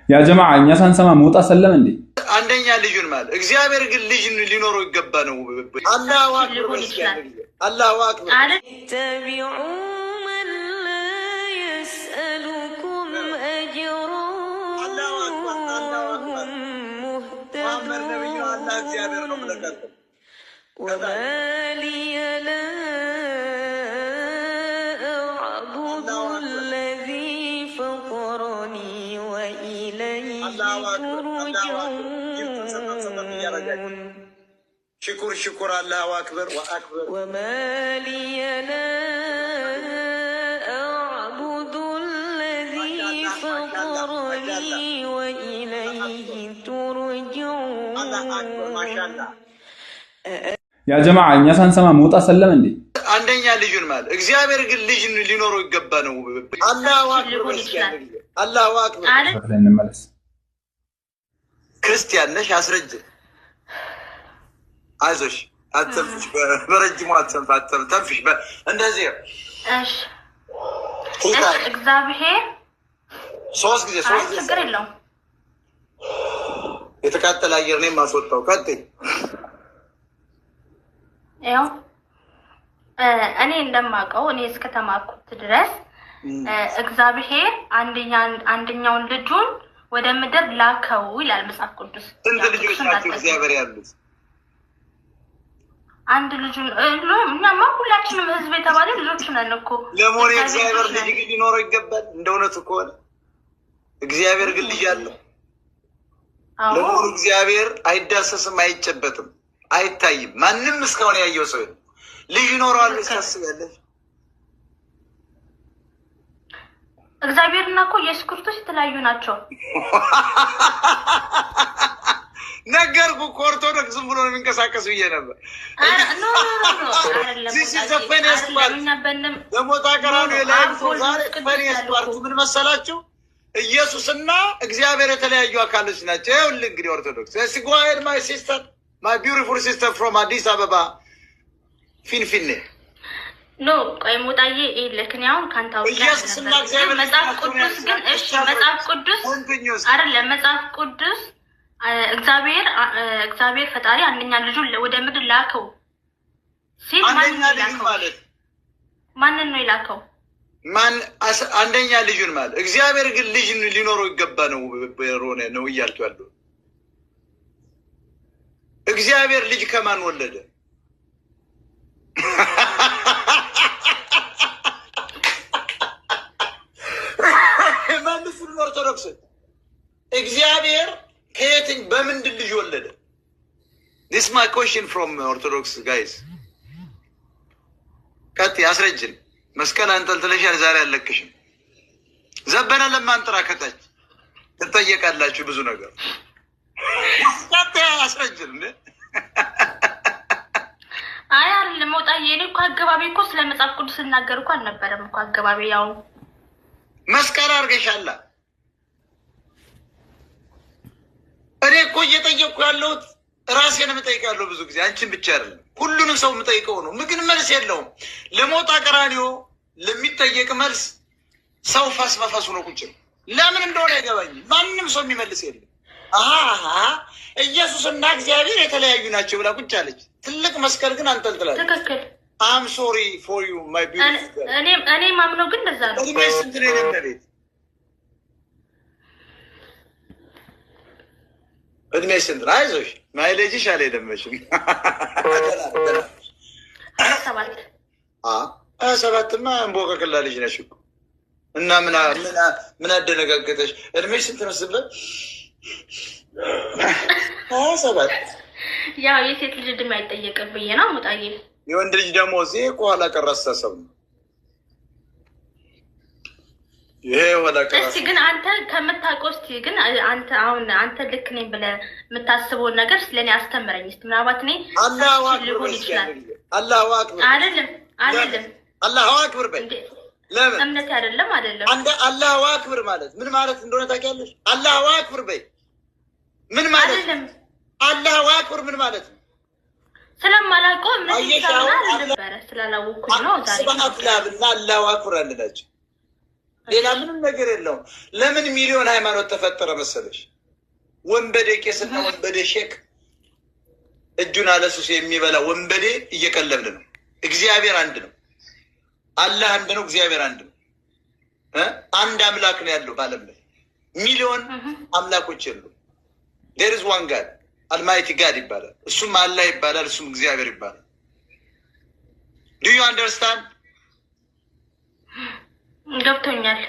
ያ ጀማዓ እኛ ሳንሰማ መውጣት ሰለም እንዴ? አንደኛ ልጁን ማለት እግዚአብሔር ግን ልጅ ሊኖረው ይገባ ነው። አላሁ አክበር አላሁ አክበር ተቢዑ መን ላ የስአሉኩም አጅራ አላሁ አክበር አላሁ አክበር ሙሐመድ ነብዩ አላህ እግዚአብሔር ነው ብለቀጥ ወማ ሊየ ላ አዕቡዱ አለዚ ፈጠረኒ ወኢለይሂ ቱርጀዑን ሽኩር አላሁ አክበር ወአክበር وما لي لا أعبد الذي فطرني وإليه ترجعون ያ ጀማዓ እኛ ሳንሰማ መውጣት ሰለም እንዴ? አንደኛ ልጁን ማለት እግዚአብሔር ግን ልጅ ሊኖረው ይገባ ነው። አላሁ አክበር አላሁ አክበር እንመለስ። ክርስቲያን ነሽ አስረጅ አይዞሽ አትንፍሽ በረጅሙ አትንፍሽ እንደዚህ እሺ እግዚአብሔር ሶስት ጊዜ ችግር የለውም የተቃጠለ አየር ነው የማስወጣው። ቀጥይ። ያው እኔ እንደማውቀው እኔ እስከተማርኩት ድረስ እግዚአብሔር አንደኛውን ልጁን ወደ ምድር ላከው ይላል መጽሐፍ ቅዱስ። ስንት ልጆች ናቸው እግዚአብሔር ያሉት? አንድ ልጁን እኛማ ሁላችንም ህዝብ የተባለ ልጆች ነን እኮ። ለሞሪ እግዚአብሔር ልጅ ግን ሊኖረው ይገባል። እንደ እውነቱ ከሆነ እግዚአብሔር ግን ልጅ አለው። ለሞሪ እግዚአብሔር አይዳሰስም፣ አይጨበጥም፣ አይታይም። ማንም እስካሁን ያየው ሰው ልጅ ይኖረዋል ታስባለች። እግዚአብሔርና እኮ ኢየሱስ ክርስቶስ የተለያዩ ናቸው። ነገርኩ እኮ ኦርቶዶክስ ዝም ብሎ ነው የሚንቀሳቀስ ብዬ ነበር። ለሞታ ቀራኑ የላይም ዛሬ ፈኒስ ፓርቱ ምን መሰላችሁ? ኢየሱስና እግዚአብሔር የተለያዩ አካሎች ናቸው። ይኸውልህ እንግዲህ ኦርቶዶክስ እስኪ go ahead my sister my beautiful sister from አዲስ አበባ ፊንፊኔ ኖ ቆይ ሞጣዬ ይልክኝ አሁን ካንታው ኢየሱስና እግዚአብሔር መጽሐፍ ቅዱስ ግን እሺ መጽሐፍ ቅዱስ አይደለም መጽሐፍ ቅዱስ እግዚአብሔር ፈጣሪ አንደኛ ልጁን ወደ ምድር ላከው ሲል ማንን ነው የላከው? ማን አንደኛ ልጁን ማለት እግዚአብሔር ግን ልጅ ሊኖረው ይገባ ነው ሮነ ነው እያልኩ ያለው። እግዚአብሔር ልጅ ከማን ወለደ? ማንሱን ኦርቶዶክስ እግዚአብሔር ከየትኝ በምንድን ልጅ ወለደ? this my question from orthodox guys ቀጥ ያስረጅን። መስቀል አንጠልጥለሻል ዛሬ አለቅሽም። ዘበነ ለማንጥራ ከታች ትጠየቃላችሁ ብዙ ነገር። ቀጥ ያስረጅን እንዴ አይ አይደለም ሞጣዬ እኔ እኮ አገባቢ እኮ ስለ መጽሐፍ ቅዱስ እናገር እኮ አልነበረም እኮ አገባቢ ያው መስቀል አርገሻላ። እኔ እኮ እየጠየቅኩ ያለሁት ራሴን የምጠይቃለሁ ብዙ ጊዜ አንቺን ብቻ አይደለም ሁሉንም ሰው የምጠይቀው ነው። ግን መልስ የለውም። ለሞጣ ቀራኒዮ ለሚጠየቅ መልስ ሰው ፋስ መፋሱ ነው ቁጭ ለምን እንደሆነ አይገባኝም። ማንም ሰው የሚመልስ የለም። ኢየሱስና እግዚአብሔር የተለያዩ ናቸው ብላ ቁጭ አለች። ትልቅ መስቀል ግን አንጠልጥላለች። ትክክል። አም ሶሪ ፎር ዩ ማይ ቢዩቲፉል እኔ ማምነው ግን እንደዛ ነው። እድሜ ስንት ነው የነቤት? እድሜ ስንት ነው? አይዞሽ ማይሌጅሽ አልሄደመሽም። 27ማ እንቦቀቅላ ልጅ ነሽ እኮ እና ምን አደነጋገጠሽ? እድሜሽ ስንት ነው ስበል? 27 ያው የሴት ልጅ እድሜ አይጠየቅም ብዬ ነው ሞጣዬ። የወንድ ልጅ ደግሞ እዚህ ኋላ ቀር አስተሳሰብ ነው። ይሄ ኋላ ቀር እስቲ ግን አንተ ከምታውቀው እስቲ ግን አንተ ልክ ነኝ ብለህ የምታስበውን ነገር ስለኔ አስተምረኝ እስቲ። ምናልባት እኔ አላሁ አክበር አላሁ አክበር አይደለም አላሁ አክበር በይ። ለምን እምነት አይደለም አንተ አላሁ አክበር ማለት ምን ማለት እንደሆነ ታውቂያለሽ? አላሁ አክበር በይ ምን ማለት አይደለም። አላሁ አክበር ምን ማለት ነው? ስለማላውቀው እምነት ይቻላል ነበር ስላላወቅኩኝ ነው ዛሬ። ስብሐት ለአብና አላሁ አክበር አንላችሁ ሌላ ምንም ነገር የለውም። ለምን ሚሊዮን ሃይማኖት ተፈጠረ መሰለሽ? ወንበዴ ቄስና ወንበዴ ሼክ እጁን አለሱስ የሚበላ ወንበዴ እየቀለብን ነው። እግዚአብሔር አንድ ነው። አላህ አንድ ነው። እግዚአብሔር አንድ ነው። አንድ አምላክ ነው ያለው በዓለም ላይ ሚሊዮን አምላኮች የሉ። there is one God almighty God ይባላል። እሱም አላህ ይባላል። እሱም እግዚአብሔር ይባላል። do you understand? ገብቶኛል።